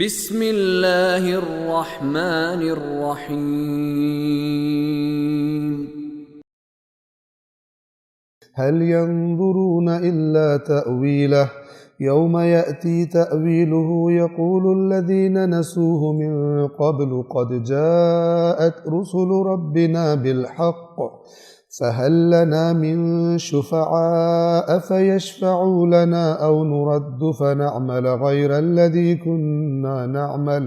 بسم اللہ الرحمن الرحیم هل ينظرون إلا تأويله يوم يأتي تأويله يقول الذين نسوه من قبل قد جاءت رسل ربنا بالحق فهل لنا من شفعاء فيشفعوا لنا أو نرد فنعمل غير الذي كنا نعمل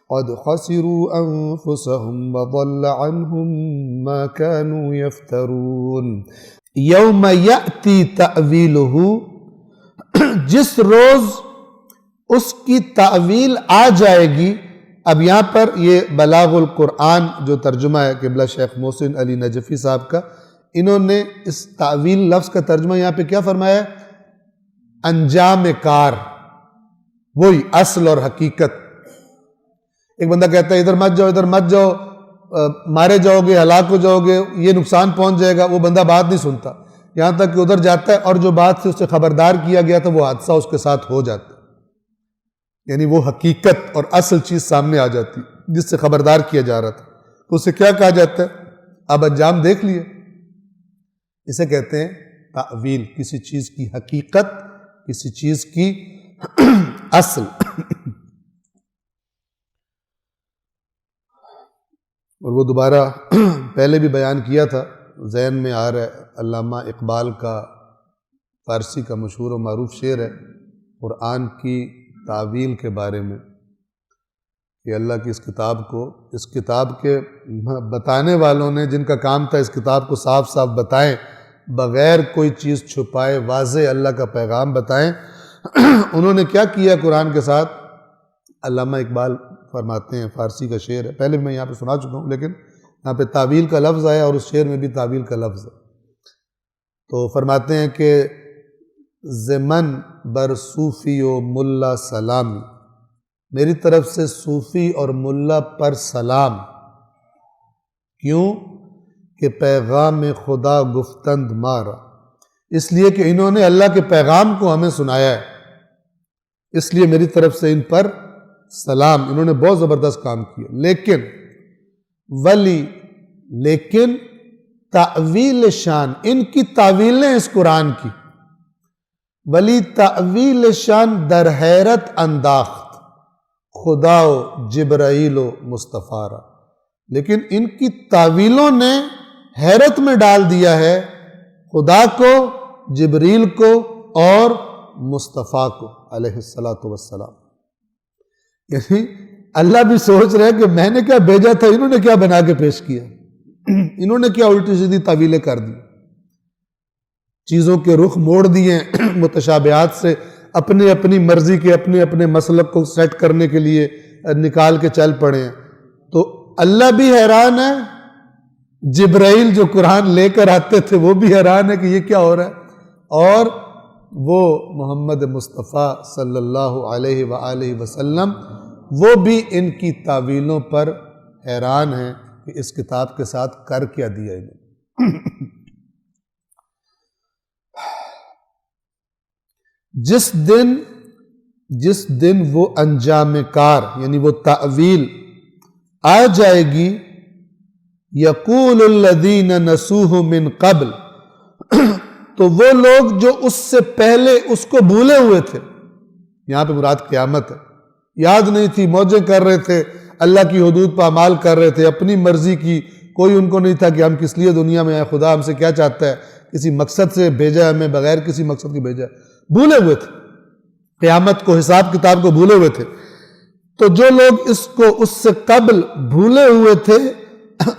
قد خسروا أنفسهم وضل عنهم ما كانوا يفترون یوم یأتی تأویلہ، جس روز اس کی تعویل آ جائے گی۔ اب یہاں پر یہ بلاغ القرآن جو ترجمہ ہے قبلہ شیخ محسن علی نجفی صاحب کا، انہوں نے اس تعویل لفظ کا ترجمہ یہاں پہ کیا فرمایا ہے؟ انجام کار، وہی اصل اور حقیقت۔ ایک بندہ کہتا ہے ادھر مت جاؤ ادھر مت جاؤ، مارے جاؤ گے، ہلاک ہو جاؤ گے، یہ نقصان پہنچ جائے گا، وہ بندہ بات نہیں سنتا، یہاں تک کہ ادھر جاتا ہے اور جو بات سے اسے خبردار کیا گیا تھا وہ حادثہ اس کے ساتھ ہو جاتا ہے، یعنی وہ حقیقت اور اصل چیز سامنے آ جاتی جس سے خبردار کیا جا رہا تھا، تو اسے کیا کہا جاتا ہے؟ اب انجام دیکھ لیے، اسے کہتے ہیں تعویل، کسی چیز کی حقیقت، کسی چیز کی اصل۔ اور وہ دوبارہ پہلے بھی بیان کیا تھا، ذہن میں آ رہا ہے، علامہ اقبال کا فارسی کا مشہور و معروف شعر ہے قرآن کی تعویل کے بارے میں، کہ اللہ کی اس کتاب کے بتانے والوں نے، جن کا کام تھا اس کتاب کو صاف صاف بتائیں، بغیر کوئی چیز چھپائے واضح اللہ کا پیغام بتائیں، انہوں نے کیا کیا قرآن کے ساتھ؟ علامہ اقبال فرماتے ہیں، فارسی کا شعر ہے، پہلے میں یہاں پہ سنا چکا ہوں، لیکن یہاں پہ تعویل کا لفظ آیا اور اس شعر میں بھی تعویل کا لفظ ہے، تو فرماتے ہیں کہ زمن بر صوفی و ملا سلامی، میری طرف سے صوفی اور ملا پر سلام، کیوں کہ پیغام خدا گفتند مارا، اس لیے کہ انہوں نے اللہ کے پیغام کو ہمیں سنایا ہے، اس لیے میری طرف سے ان پر سلام، انہوں نے بہت زبردست کام کیا۔ لیکن تعویل شان، ان کی تعویلیں اس قرآن کی، ولی تعویل شان در حیرت انداخت خدا و جبرائیل و مصطفیٰ را، لیکن ان کی تعویلوں نے حیرت میں ڈال دیا ہے خدا کو، جبریل کو اور مصطفیٰ کو علیہ السلام۔ یعنی اللہ بھی سوچ رہے کہ میں نے کیا بھیجا تھا، انہوں نے کیا بنا کے پیش کیا، انہوں نے کیا الٹی سیدھی تعویلیں کر دی، چیزوں کے رخ موڑ دیے متشابہات سے، اپنی اپنی مرضی کے اپنے اپنے مسلک کو سیٹ کرنے کے لیے نکال کے چل پڑے ہیں، تو اللہ بھی حیران ہے، جبرائیل جو قرآن لے کر آتے تھے وہ بھی حیران ہے کہ یہ کیا ہو رہا ہے، اور وہ محمد مصطفیٰ صلی اللہ علیہ وآلہ وسلم وہ بھی ان کی تعویلوں پر حیران ہیں کہ اس کتاب کے ساتھ کر کیا دیا انہوں نے۔ جس دن وہ انجام کار یعنی وہ تعویل آ جائے گی، یقول الذین نسوہ من قبل، تو وہ لوگ جو اس سے پہلے اس کو بھولے ہوئے تھے، یہاں پہ مراد قیامت ہے، یاد نہیں تھی، موجیں کر رہے تھے، اللہ کی حدود پہ اعمال کر رہے تھے، اپنی مرضی کی، کوئی ان کو نہیں تھا کہ ہم کس لیے دنیا میں آئے، خدا ہم سے کیا چاہتا ہے، کسی مقصد سے بھیجا ہے ہمیں، بغیر کسی مقصد کے بھیجا ہے، بھولے ہوئے تھے قیامت کو، حساب کتاب کو بھولے ہوئے تھے، تو جو لوگ اس کو اس سے قبل بھولے ہوئے تھے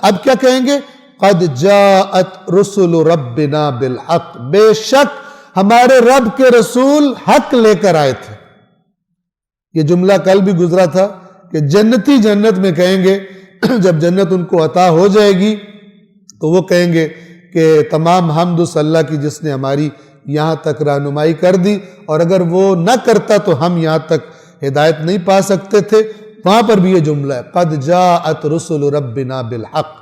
اب کیا کہیں گے؟ قد جاءت رسل ربنا بالحق، بے شک ہمارے رب کے رسول حق لے کر آئے تھے۔ یہ جملہ کل بھی گزرا تھا کہ جنتی جنت میں کہیں گے، جب جنت ان کو عطا ہو جائے گی تو وہ کہیں گے کہ تمام حمد اس اللہ کی جس نے ہماری یہاں تک رہنمائی کر دی، اور اگر وہ نہ کرتا تو ہم یہاں تک ہدایت نہیں پا سکتے تھے۔ وہاں پر بھی یہ جملہ ہے قد جاءت رسل ربنا بالحق،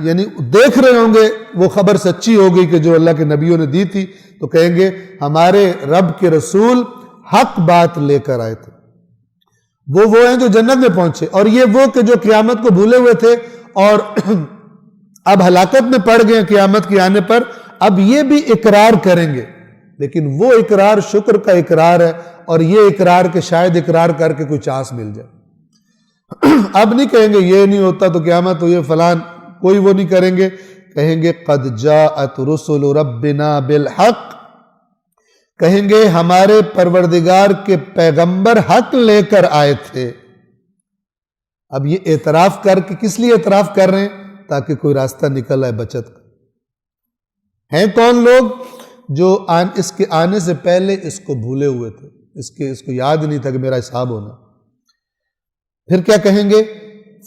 یعنی دیکھ رہے ہوں گے وہ خبر سچی ہو گئی کہ جو اللہ کے نبیوں نے دی تھی، تو کہیں گے ہمارے رب کے رسول حق بات لے کر آئے تھے۔ وہ ہیں جو جنت میں پہنچے، اور یہ وہ کہ جو قیامت کو بھولے ہوئے تھے اور اب ہلاکت میں پڑ گئے قیامت کے آنے پر، اب یہ بھی اقرار کریں گے، لیکن وہ اقرار شکر کا اقرار ہے، اور یہ اقرار کہ شاید اقرار کر کے کوئی چانس مل جائے۔ اب نہیں کہیں گے یہ نہیں ہوتا تو قیامت ہو، یہ فلان، کوئی وہ نہیں کریں گے، کہیں گے قد جاءت رسل ربنا بالحق، کہیں گے ہمارے پروردگار کے پیغمبر حق لے کر آئے تھے۔ اب یہ اعتراف کر کے کس لیے اعتراف کر رہے ہیں؟ تاکہ کوئی راستہ نکل آئے بچت کا۔ ہیں کون لوگ؟ جو اس کے آنے سے پہلے اس کو بھولے ہوئے تھے، اس کو یاد نہیں تھا کہ میرا حساب ہونا۔ پھر کیا کہیں گے؟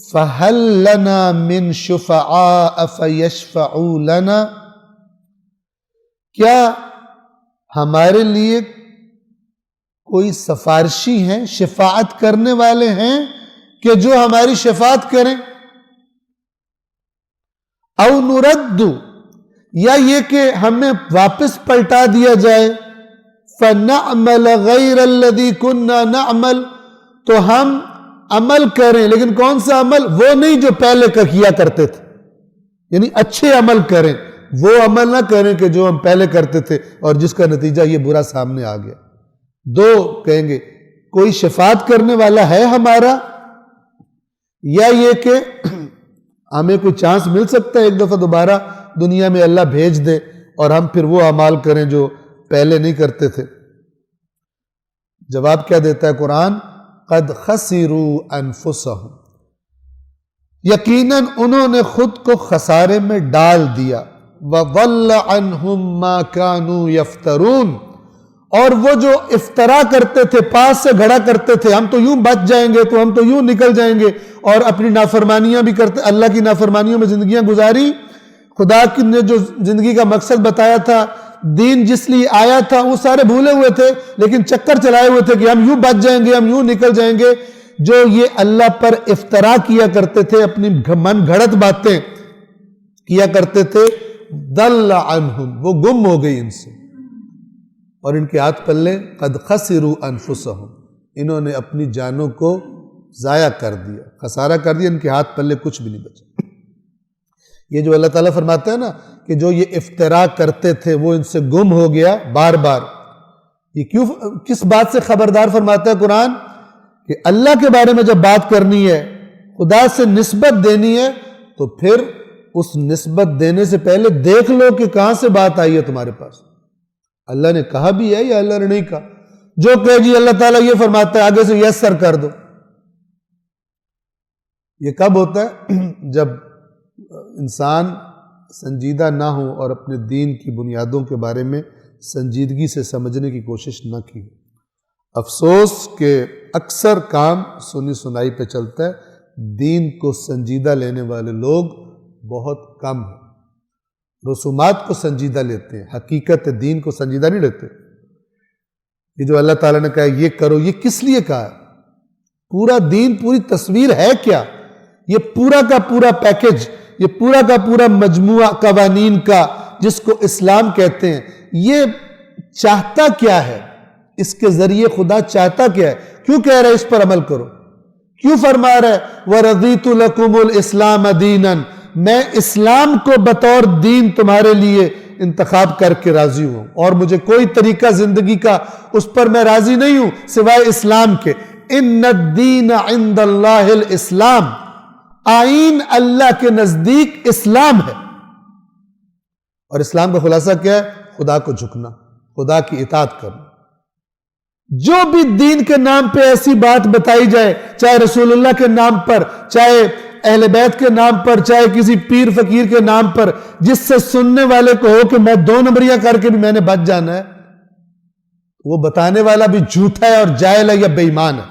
فَهَلْ لَنَا مِن شُفَعَاءَ فَيَشْفَعُوا لَنَا، کیا ہمارے لیے کوئی سفارشی ہیں، شفاعت کرنے والے ہیں کہ جو ہماری شفاعت کریں؟ او نرد، یا یہ کہ ہمیں واپس پلٹا دیا جائے، فَنَعْمَلَ غَيْرَ الَّذِي كُنَّا نَعْمَلْ، تو ہم عمل کریں، لیکن کون سا عمل؟ وہ نہیں جو پہلے کیا کرتے تھے، یعنی اچھے عمل کریں، وہ عمل نہ کریں کہ جو ہم پہلے کرتے تھے اور جس کا نتیجہ یہ برا سامنے آ گیا۔ دو کہیں گے کوئی شفاعت کرنے والا ہے ہمارا، یا یہ کہ ہمیں کوئی چانس مل سکتا ہے ایک دفعہ دوبارہ دنیا میں اللہ بھیج دے اور ہم پھر وہ اعمال کریں جو پہلے نہیں کرتے تھے۔ جواب کیا دیتا ہے قرآن؟ قد خسروا انفسهم، یقیناً انہوں نے خود کو خسارے میں ڈال دیا، وضل عنہم ما كانوا یفترون، اور وہ جو افترا کرتے تھے، پاس سے گھڑا کرتے تھے، ہم تو یوں بچ جائیں گے، تو ہم تو یوں نکل جائیں گے، اور اپنی نافرمانیاں بھی کرتے، اللہ کی نافرمانیوں میں زندگیاں گزاری، خدا کی نے جو زندگی کا مقصد بتایا تھا، دین جس لیے آیا تھا، وہ سارے بھولے ہوئے تھے، لیکن چکر چلائے ہوئے تھے کہ ہم یوں بچ جائیں گے، ہم یوں نکل جائیں گے۔ جو یہ اللہ پر افترا کیا کرتے تھے، اپنی من گھڑت باتیں کیا کرتے تھے، ضل عنہم، وہ گم ہو گئی ان سے، اور ان کے ہاتھ پلے قد خسروا انفسهم، انہوں نے اپنی جانوں کو ضائع کر دیا، خسارہ کر دیا، ان کے ہاتھ پلے کچھ بھی نہیں بچا۔ یہ جو اللہ تعالیٰ فرماتا ہے نا کہ جو یہ افترا کرتے تھے وہ ان سے گم ہو گیا بار بار، یہ کس بات سے خبردار فرماتا ہے قرآن؟ کہ اللہ کے بارے میں جب بات کرنی ہے، خدا سے نسبت دینی ہے، تو پھر اس نسبت دینے سے پہلے دیکھ لو کہ کہاں سے بات آئی ہے تمہارے پاس، اللہ نے کہا بھی ہے یا اللہ نے نہیں کہا۔ جو کہ جی اللہ تعالیٰ یہ فرماتا ہے آگے سے یس سر کر دو، یہ کب ہوتا ہے؟ جب انسان سنجیدہ نہ ہو اور اپنے دین کی بنیادوں کے بارے میں سنجیدگی سے سمجھنے کی کوشش نہ کی۔ افسوس کہ اکثر کام سنی سنائی پہ چلتا ہے، دین کو سنجیدہ لینے والے لوگ بہت کم ہیں، رسومات کو سنجیدہ لیتے ہیں، حقیقت دین کو سنجیدہ نہیں لیتے۔ یہ جو اللہ تعالیٰ نے کہا یہ کرو، یہ کس لیے کہا ہے؟ پورا دین، پوری تصویر ہے کیا؟ یہ پورا کا پورا پیکج، یہ پورا کا پورا مجموعہ قوانین کا جس کو اسلام کہتے ہیں، یہ چاہتا کیا ہے؟ اس کے ذریعے خدا چاہتا کیا ہے؟ کیوں کہہ رہا ہے اس پر عمل کرو؟ کیوں فرما رہا ہے وَرَضِيتُ لَكُمُ الْإِسْلَامَ دِينًا، میں اسلام کو بطور دین تمہارے لیے انتخاب کر کے راضی ہوں، اور مجھے کوئی طریقہ زندگی کا اس پر میں راضی نہیں ہوں سوائے اسلام کے۔ إِنَّ الدِّينَ عِنْدَ اللَّهِ الْإِسْلَامِ، آئین اللہ کے نزدیک اسلام ہے، اور اسلام کا خلاصہ کیا ہے؟ خدا کو جھکنا، خدا کی اطاعت کرنا۔ جو بھی دین کے نام پہ ایسی بات بتائی جائے، چاہے رسول اللہ کے نام پر، چاہے اہل بیت کے نام پر، چاہے کسی پیر فقیر کے نام پر، جس سے سننے والے کو ہو کہ میں 2 نمبریاں کر کے بھی میں نے بچ جانا ہے، وہ بتانے والا بھی جھوٹا ہے اور جاہل ہے یا بے ایمان ہے،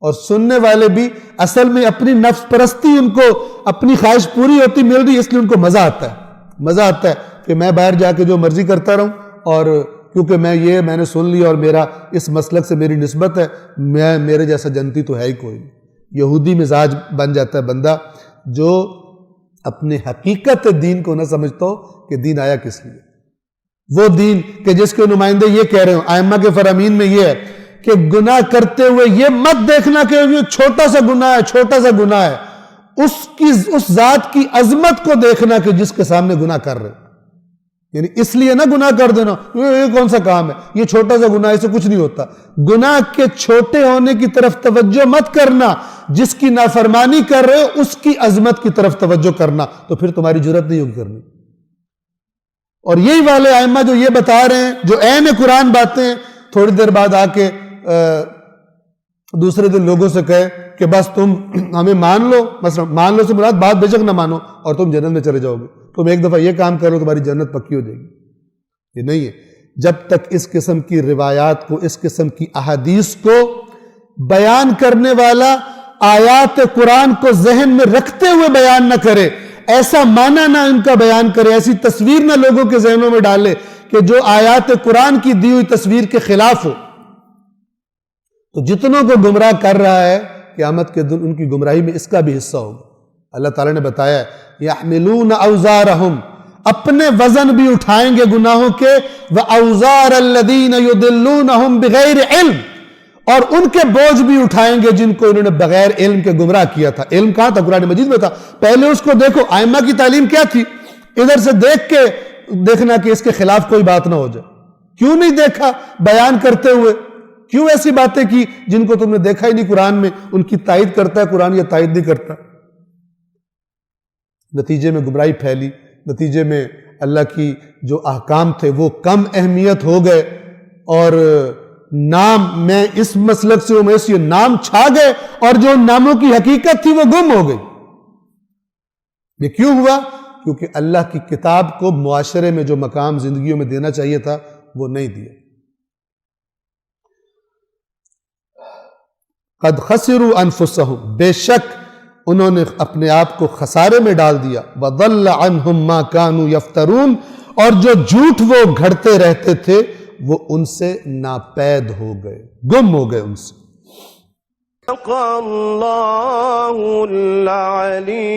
اور سننے والے بھی اصل میں اپنی نفس پرستی، ان کو اپنی خواہش پوری ہوتی مل رہی، اس لیے ان کو مزہ آتا ہے، مزہ آتا ہے کہ میں باہر جا کے جو مرضی کرتا رہوں، اور کیونکہ میں نے سن لیا اور میرا اس مسلک سے میری نسبت ہے، میرے جیسا جنتی تو ہے ہی کوئی نہیں۔ یہودی مزاج بن جاتا ہے بندہ جو اپنے حقیقت دین کو نہ سمجھتا ہو کہ دین آیا کس لیے۔ وہ دین کہ جس کے نمائندے یہ کہہ رہے ہوں، ائمہ کے فرامین میں یہ ہے کہ گناہ کرتے ہوئے یہ مت دیکھنا کہ یہ چھوٹا سا گناہ ہے، چھوٹا سا گناہ ہے، اس ذات کی عظمت کو دیکھنا کہ جس کے سامنے گناہ کر رہے، یعنی اس لیے نہ گناہ کر دینا یہ کون سا کام ہے، یہ چھوٹا سا گناہ، اسے کچھ نہیں ہوتا. گناہ کے چھوٹے ہونے کی طرف توجہ مت کرنا، جس کی نافرمانی کر رہے ہو اس کی عظمت کی طرف توجہ کرنا، تو پھر تمہاری جرأت نہیں ہوگی کرنی. اور یہی والے ائمہ جو یہ بتا رہے ہیں، جو عین قرآن باتیں تھوڑی دیر بعد آ کے دوسرے دن لوگوں سے کہے کہ بس تم ہمیں مان لو، مثلا مان لو سے مراد بات بے شک نہ مانو اور تم جنت میں چلے جاؤ گے، تم ایک دفعہ یہ کام کرو تمہاری جنت پکی ہو جائے گی. یہ نہیں ہے. جب تک اس قسم کی روایات کو، اس قسم کی احادیث کو بیان کرنے والا آیات قرآن کو ذہن میں رکھتے ہوئے بیان نہ کرے، ایسا معنی نہ ان کا بیان کرے، ایسی تصویر نہ لوگوں کے ذہنوں میں ڈالے کہ جو آیات قرآن کی دی ہوئی تصویر کے خلاف ہو، تو جتنوں کو گمراہ کر رہا ہے قیامت کے دن ان کی گمراہی میں اس کا بھی حصہ ہوگا. اللہ تعالیٰ نے بتایا ہے یحملون اوزارہم، اپنے وزن بھی اٹھائیں گے گناہوں کے، وَأَوْزَارَ الَّذِينَ يُضِلُّونَهُمْ بِغَيْرِ عِلْم، اور ان کے بوجھ بھی اٹھائیں گے جن کو انہوں نے بغیر علم کے گمراہ کیا تھا. علم کہاں تھا؟ قرآن مجید میں تھا. پہلے اس کو دیکھو ائمہ کی تعلیم کیا تھی، ادھر سے دیکھ کے دیکھنا کہ اس کے خلاف کوئی بات نہ ہو جائے. کیوں نہیں دیکھا بیان کرتے ہوئے؟ کیوں ایسی باتیں کی جن کو تم نے دیکھا ہی نہیں قرآن میں؟ ان کی تائید کرتا ہے قرآن یا تائید نہیں کرتا؟ نتیجے میں گمراہی پھیلی، نتیجے میں اللہ کی جو احکام تھے وہ کم اہمیت ہو گئے، اور نام میں اس مسلک سے میں سے نام چھا گئے، اور جو ناموں کی حقیقت تھی وہ گم ہو گئی. یہ کیوں ہوا؟ کیونکہ اللہ کی کتاب کو معاشرے میں جو مقام زندگیوں میں دینا چاہیے تھا وہ نہیں دیا. قد خسروا انفسهم، بے شک انہوں نے اپنے آپ کو خسارے میں ڈال دیا. وضل عنہم ما كانوا يفترون، اور جو جھوٹ وہ گھڑتے رہتے تھے وہ ان سے ناپید ہو گئے، گم ہو گئے ان سے. اللہ العلی